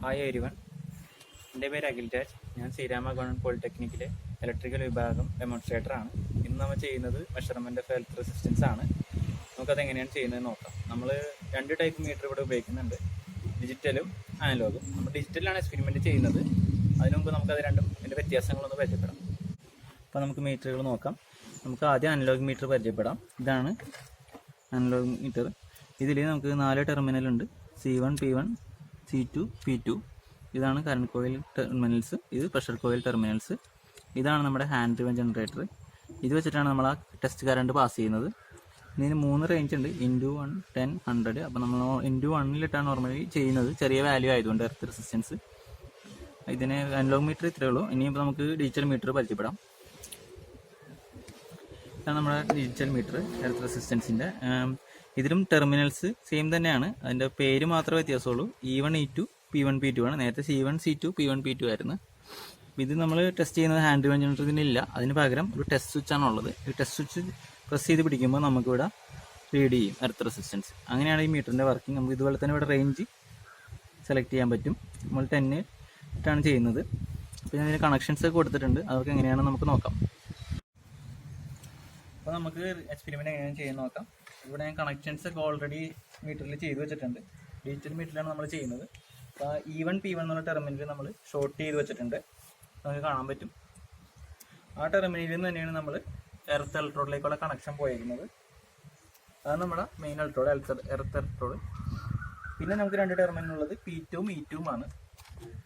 Hi everyone, എൻ്റെ പേര് അഖിൽ രാജ്. ഞാൻ ശ്രീരാമ ഗവൺമെൻറ് പോളിടെക്നിക്കിലെ ഇലക്ട്രിക്കൽ വിഭാഗം ഡെമോൺസ്ട്രേറ്ററാണ്. ഇന്ന് നമ്മൾ ചെയ്യുന്നത് മെഷർമെൻറ്റ് ഓഫ് എർത്ത് റെസിസ്റ്റൻസ് ആണ്. നമുക്കത് എങ്ങനെയാണ് ചെയ്യുന്നത് നോക്കാം. നമ്മൾ രണ്ട് ടൈപ്പ് മീറ്റർ ഇവിടെ ഉപയോഗിക്കുന്നുണ്ട്, ഡിജിറ്റലും അനലോഗും. നമ്മൾ ഡിജിറ്റലാണ് എക്സ്പെരിമെൻറ്റ് ചെയ്യുന്നത്. അതിനു മുമ്പ് നമുക്കത് രണ്ടും അതിൻ്റെ വ്യത്യാസങ്ങളൊന്ന് പരിചയപ്പെടാം. അപ്പോൾ നമുക്ക് മീറ്ററുകൾ നോക്കാം. നമുക്ക് ആദ്യം അനലോഗ് മീറ്റർ പരിചയപ്പെടാം. ഇതാണ് അനലോഗ് മീറ്റർ. ഇതിൽ നമുക്ക് 4 ടെർമിനലുണ്ട്, C1, P1, C2, P2. ഇതാണ് കറണ്ട് കോയിൽ ടെർമിനൽസ്. ഇത് പ്രഷർ കോയിൽ ടെർമിനൽസ്. ഇതാണ് നമ്മുടെ ഹാൻഡ് ഡ്രിവൻ ജനറേറ്റർ. ഇത് വെച്ചിട്ടാണ് നമ്മൾ ആ ടെസ്റ്റ് കറണ്ട് പാസ് ചെയ്യുന്നത്. ഇതിന് 3 റേഞ്ച് ഉണ്ട്, ×1, 10, 100. അപ്പോൾ നമ്മൾ ×1 നോർമലി ചെയ്യുന്നത്, ചെറിയ വാല്യൂ ആയതുകൊണ്ട് എർത്ത് റെസിസ്റ്റൻസ്. ഇതിന് അനലോഗ് മീറ്റർ ഇത്രയേ ഉള്ളൂ. ഇനിയിപ്പോൾ നമുക്ക് ഡിജിറ്റൽ മീറ്റർ പരിചയപ്പെടാം. ഇതാണ് നമ്മുടെ ഡിജിറ്റൽ മീറ്റർ എർത്ത് റെസിസ്റ്റൻസിൻ്റെ. ഇതിലും ടെർമിനൽസ് സെയിം തന്നെയാണ്, അതിൻ്റെ പേര് മാത്രമേ വ്യത്യാസമുള്ളൂ. E1, E2, P1, P2 ആണ്. നേരത്തെ C1, C2, P1, P2 ആയിരുന്നു. ഇത് നമ്മൾ ടെസ്റ്റ് ചെയ്യുന്നത് ഹാൻഡ് ഡ്രിവൻ ജനറേറ്ററിനില്ല. അതിന് പകരം ഒരു ടെസ്റ്റ് സ്വിച്ച് ആണുള്ളത്. ഈ ടെസ്റ്റ് സ്വിച്ച് പ്രസ് ചെയ്ത് പിടിക്കുമ്പോൾ നമുക്കിവിടെ റീഡ് ചെയ്യും എർത്ത് റെസിസ്റ്റൻസ്. അങ്ങനെയാണ് ഈ മീറ്ററിൻ്റെ വർക്കിംഗ്. നമുക്ക് ഇതുപോലെ തന്നെ ഇവിടെ റേഞ്ച് സെലക്ട് ചെയ്യാൻ പറ്റും. നമ്മൾ 10 ഇട്ടാണ് ചെയ്യുന്നത്. പിന്നെ അതിന് കണക്ഷൻസ് ഒക്കെ കൊടുത്തിട്ടുണ്ട്, അതൊക്കെ എങ്ങനെയാണെന്ന് നമുക്ക് നോക്കാം. അപ്പോൾ നമുക്ക് എക്സ്പെരിമെൻറ്റ് എങ്ങനെയാണ് ചെയ്യുന്നത് നോക്കാം. ഇവിടെ ഞാൻ കണക്ഷൻസ് ഒക്കെ ഓൾറെഡി മീറ്ററിൽ ചെയ്ത് വെച്ചിട്ടുണ്ട്. ഡിജിറ്റൽ മീറ്ററിലാണ് നമ്മൾ ചെയ്യുന്നത്. അപ്പോൾ E1, P1 എന്നുള്ള ടെർമിനൽ നമ്മൾ ഷോർട്ട് ചെയ്ത് വെച്ചിട്ടുണ്ട്, നമുക്ക് കാണാൻ പറ്റും. ആ ടെർമിനലിൽ നിന്ന് തന്നെയാണ് നമ്മൾ എർത്ത് ഇലക്ട്രോഡിലേക്കുള്ള കണക്ഷൻ പോയിരിക്കുന്നത്. അത് നമ്മുടെ മെയിൻ ഇലക്ട്രോഡ്, എർത്ത് ഇലക്ട്രോഡ്. പിന്നെ നമുക്ക് 2 ടെർമിനലുള്ളത് P2 ഉം E2 ആണ്.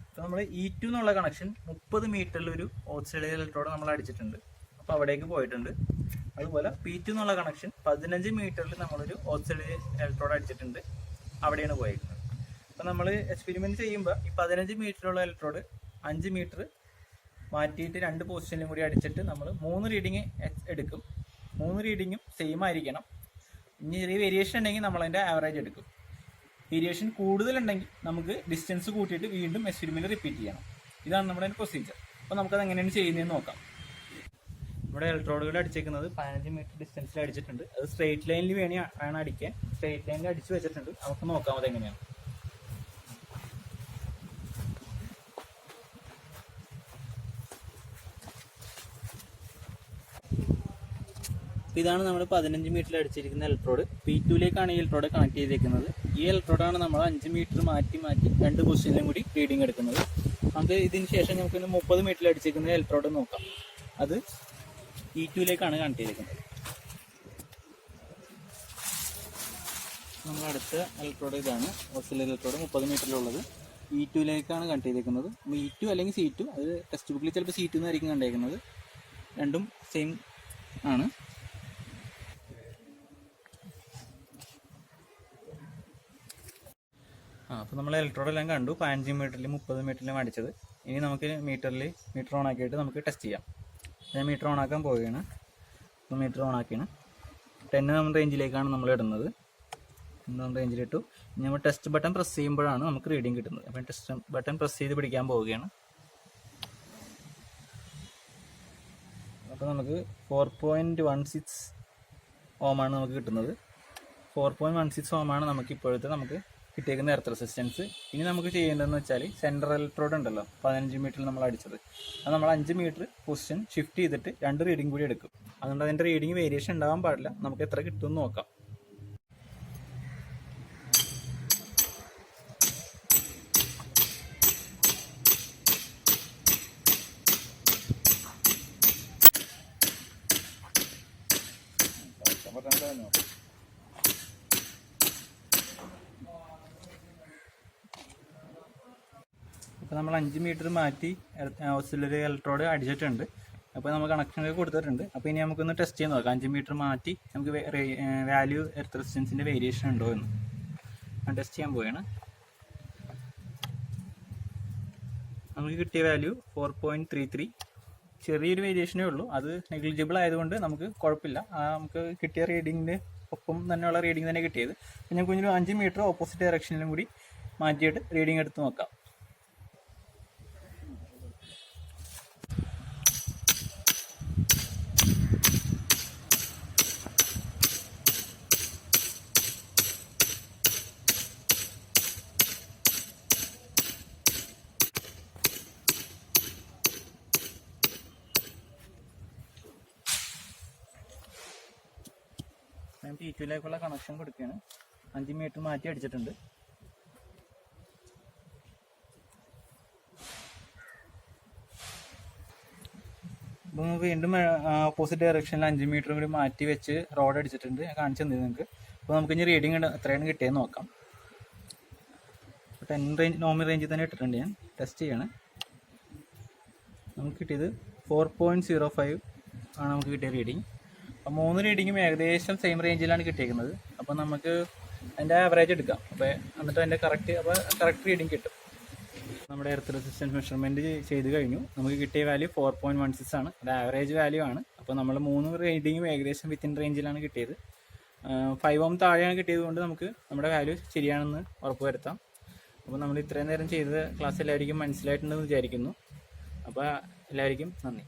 അപ്പോൾ നമ്മൾ E2 എന്നുള്ള കണക്ഷൻ 30 മീറ്ററിലൊരു ഓക്സിലറി ഇലക്ട്രോഡ് നമ്മൾ അടിച്ചിട്ടുണ്ട്, അപ്പോൾ അവിടേക്ക് പോയിട്ടുണ്ട്. അതുപോലെ P2 എന്നുള്ള കണക്ഷൻ 15 മീറ്ററിൽ നമ്മളൊരു ഓക്സിലറി ഇലക്ട്രോഡ് അടിച്ചിട്ടുണ്ട്, അവിടെയാണ് പോയിരിക്കുന്നത്. അപ്പോൾ നമ്മൾ എക്സ്പെരിമെൻറ്റ് ചെയ്യുമ്പോൾ ഈ 15 മീറ്ററുള്ള ഇലക്ട്രോഡ് 5 മീറ്റർ മാറ്റിയിട്ട് 2 പൊസിഷനിലും കൂടി അടിച്ചിട്ട് നമ്മൾ 3 റീഡിങ് എടുക്കും. 3 റീഡിങ്ങും സെയിം ആയിരിക്കണം. ഇനി ചെറിയ വേരിയേഷൻ ഉണ്ടെങ്കിൽ നമ്മളതിൻ്റെ ആവറേജ് എടുക്കും. വേരിയേഷൻ കൂടുതലുണ്ടെങ്കിൽ നമുക്ക് ഡിസ്റ്റൻസ് കൂട്ടിയിട്ട് വീണ്ടും എക്സ്പെരിമെൻറ്റ് റിപ്പീറ്റ് ചെയ്യണം. ഇതാണ് നമ്മുടെ പ്രൊസീജിയർ. അപ്പോൾ നമുക്കത് എങ്ങനെയാണ് ചെയ്യുന്നതെന്ന് നോക്കാം. ഇവിടെ ഇലക്ട്രോഡുകൾ അടിച്ചേക്കുന്നത് 15 മീറ്റർ ഡിസ്റ്റൻസിൽ അടിച്ചിട്ടുണ്ട്. അത് സ്ട്രെയിറ്റ് ലൈനിൽ വേണം അടിക്കാൻ. സ്ട്രെയിറ്റ് ലൈനിൽ അടിച്ചു വെച്ചിട്ടുണ്ട്. നമുക്ക് നോക്കാം അതെങ്ങനെയാണ്. ഇതാണ് നമ്മൾ 15 മീറ്ററിൽ അടിച്ചിരിക്കുന്ന ഇലക്ട്രോഡ്. P2ലേക്കാണ് ഈ ഇലക്ട്രോഡ് കണക്ട് ചെയ്തിരിക്കുന്നത്. ഈ ഇലക്ട്രോഡാണ് നമ്മൾ 5 മീറ്റർ മാറ്റി 2 പൊസിഷനിലും കൂടി റീഡിങ് എടുക്കുന്നത്. അത് ഇതിന് ശേഷം നമുക്ക് 30 മീറ്ററിൽ അടിച്ചിരിക്കുന്ന ഇലക്ട്രോഡ് നോക്കാം. അത് E2ലേക്കാണ് കണക്ട് ചെയ്തിരിക്കുന്നത്. നമ്മൾ അടുത്ത ഇലക്ട്രോഡ് ഇതാണ്, ഓക്സിലറി ഇലക്ട്രോഡ് 30 മീറ്ററിലുള്ളത്. E2ലേക്കാണ് കണക്ട് ചെയ്തിരിക്കുന്നത്. E2 അല്ലെങ്കിൽ C2, അത് ടെക്സ്റ്റ് ബുക്കിൽ ചിലപ്പോൾ C2 എന്നായിരിക്കും കണ്ടേക്കുന്നത്. രണ്ടും സെയിം ആണ്. അപ്പോൾ നമ്മൾ ഇലക്ട്രോഡെല്ലാം കണ്ടു. 15 മീറ്ററിലും 30 മീറ്ററിലും അടിച്ചത്. ഇനി നമുക്ക് മീറ്റർ ഓൺ ആക്കിയിട്ട് നമുക്ക് ടെസ്റ്റ് ചെയ്യാം. ഞാൻ മീറ്റർ ഓൺ ആക്കാൻ പോവുകയാണ്. അപ്പോൾ മീറ്റർ ഓൺ ആക്കിയാണ് 10 റേഞ്ചിലേക്കാണ് നമ്മൾ ഇടുന്നത്. 10 റേഞ്ചിലിട്ടു. ഇനി നമ്മൾ ടെസ്റ്റ് ബട്ടൺ പ്രസ് ചെയ്യുമ്പോഴാണ് നമുക്ക് റീഡിങ് കിട്ടുന്നത്. അപ്പോൾ ടെസ്റ്റ് ബട്ടൺ പ്രസ് ചെയ്ത് പിടിക്കാൻ പോവുകയാണ്. അപ്പോൾ നമുക്ക് 4.16 ഓമാണ് നമുക്ക് കിട്ടുന്നത്. 4.16 ഓമാണ് നമുക്ക് ഇപ്പോഴത്തെ നമുക്ക് കിട്ടിയേക്കുന്ന എർത്ത് റെസിസ്റ്റൻസ്. ഇനി നമുക്ക് ചെയ്യേണ്ടതെന്ന് വെച്ചാൽ സെൻട്രൽ ഇലക്ട്രോഡ് ഉണ്ടല്ലോ 15 മീറ്ററിൽ നമ്മൾ അടിച്ചത്, അത് നമ്മൾ 5 മീറ്റർ പൊസിഷൻ ഷിഫ്റ്റ് ചെയ്തിട്ട് 2 റീഡിങ് കൂടി എടുക്കും. അതുകൊണ്ട് അതിൻ്റെ റീഡിങ് വേരിയേഷൻ ഉണ്ടാകാൻ പാടില്ല. നമുക്ക് എത്ര കിട്ടുമെന്ന് നോക്കാം. അപ്പോൾ നമ്മൾ 5 മീറ്റർ മാറ്റി ഓക്സിലറി ഇലക്ട്രോഡ് അടിച്ചിട്ടുണ്ട്. അപ്പോൾ നമ്മൾ കണക്ഷനൊക്കെ കൊടുത്തിട്ടുണ്ട്. അപ്പോൾ ഇനി നമുക്കൊന്ന് ടെസ്റ്റ് ചെയ്ത് നോക്കാം. 5 മീറ്റർ മാറ്റി നമുക്ക് വാല്യൂ എർത്ത് റെസിസ്റ്റൻസിൻ്റെ വേരിയേഷൻ ഉണ്ടോ എന്ന് ഞാൻ ടെസ്റ്റ് ചെയ്യാൻ പോവുകയാണ്. നമുക്ക് കിട്ടിയ വാല്യൂ 4.33. ചെറിയൊരു വേരിയേഷനേ ഉള്ളൂ, അത് നെഗ്ലിജിബിൾ ആയതുകൊണ്ട് നമുക്ക് കുഴപ്പമില്ല. നമുക്ക് കിട്ടിയ റീഡിങ്ങിൻ്റെ ഒപ്പം തന്നെയുള്ള റീഡിങ് തന്നെ കിട്ടിയത്. പിന്നെ നമുക്ക് 5 മീറ്റർ ഓപ്പോസിറ്റ് ഡയറക്ഷനിലും കൂടി മാറ്റിയിട്ട് റീഡിങ് എടുത്ത് നോക്കാം. ഞാൻ T2ലേക്കുള്ള കണക്ഷൻ കൊടുക്കുകയാണ്. 5 മീറ്റർ മാറ്റി അടിച്ചിട്ടുണ്ട്. അപ്പോൾ നമുക്ക് വീണ്ടും ഓപ്പോസിറ്റ് ഡയറക്ഷനിൽ 5 മീറ്റർ കൂടി മാറ്റി വെച്ച് റോഡ് അടിച്ചിട്ടുണ്ട്. ഞാൻ കാണിച്ചു തന്നെ നിങ്ങൾക്ക്. അപ്പോൾ നമുക്ക് ഇനി റീഡിങ് എത്രയാണ് കിട്ടിയെന്ന് നോക്കാം. 10 റേഞ്ച് നോർമൽ റേഞ്ചിൽ തന്നെ ഇട്ടിട്ടുണ്ട്. ഞാൻ ടെസ്റ്റ് ചെയ്യണം. നമുക്ക് കിട്ടിയത് 4.05 ആണ് നമുക്ക് കിട്ടിയ റീഡിങ്. അപ്പോൾ 3 റീഡിങ്ങും ഏകദേശം സെയിം റേഞ്ചിലാണ് കിട്ടിയിരിക്കുന്നത്. അപ്പോൾ നമുക്ക് അതിൻ്റെ ആവറേജ് എടുക്കാം. അപ്പോൾ എന്നിട്ട് അതിൻ്റെ കറക്റ്റ് റീഡിങ് കിട്ടും. നമ്മുടെ എർത്ത് റെസിസ്റ്റൻസ് മെഷർമെൻറ്റ് ചെയ്ത് കഴിഞ്ഞു. നമുക്ക് കിട്ടിയ വാല്യൂ 4.16 ആണ്. അത് ആവറേജ് വാല്യൂ ആണ്. അപ്പോൾ നമ്മൾ 3 റീഡിങ്ങും ഏകദേശം വിത്തിൻ റേഞ്ചിലാണ് കിട്ടിയത്. 5 ohm താഴെയാണ് കിട്ടിയത് കൊണ്ട് നമുക്ക് നമ്മുടെ വാല്യൂ ശരിയാണെന്ന് ഉറപ്പ് വരുത്താം. അപ്പോൾ നമ്മൾ ഇത്രയും നേരം ചെയ്ത ക്ലാസ് എല്ലാവർക്കും മനസ്സിലായിട്ടുണ്ടെന്ന് വിചാരിക്കുന്നു. അപ്പോൾ എല്ലാവർക്കും നന്ദി.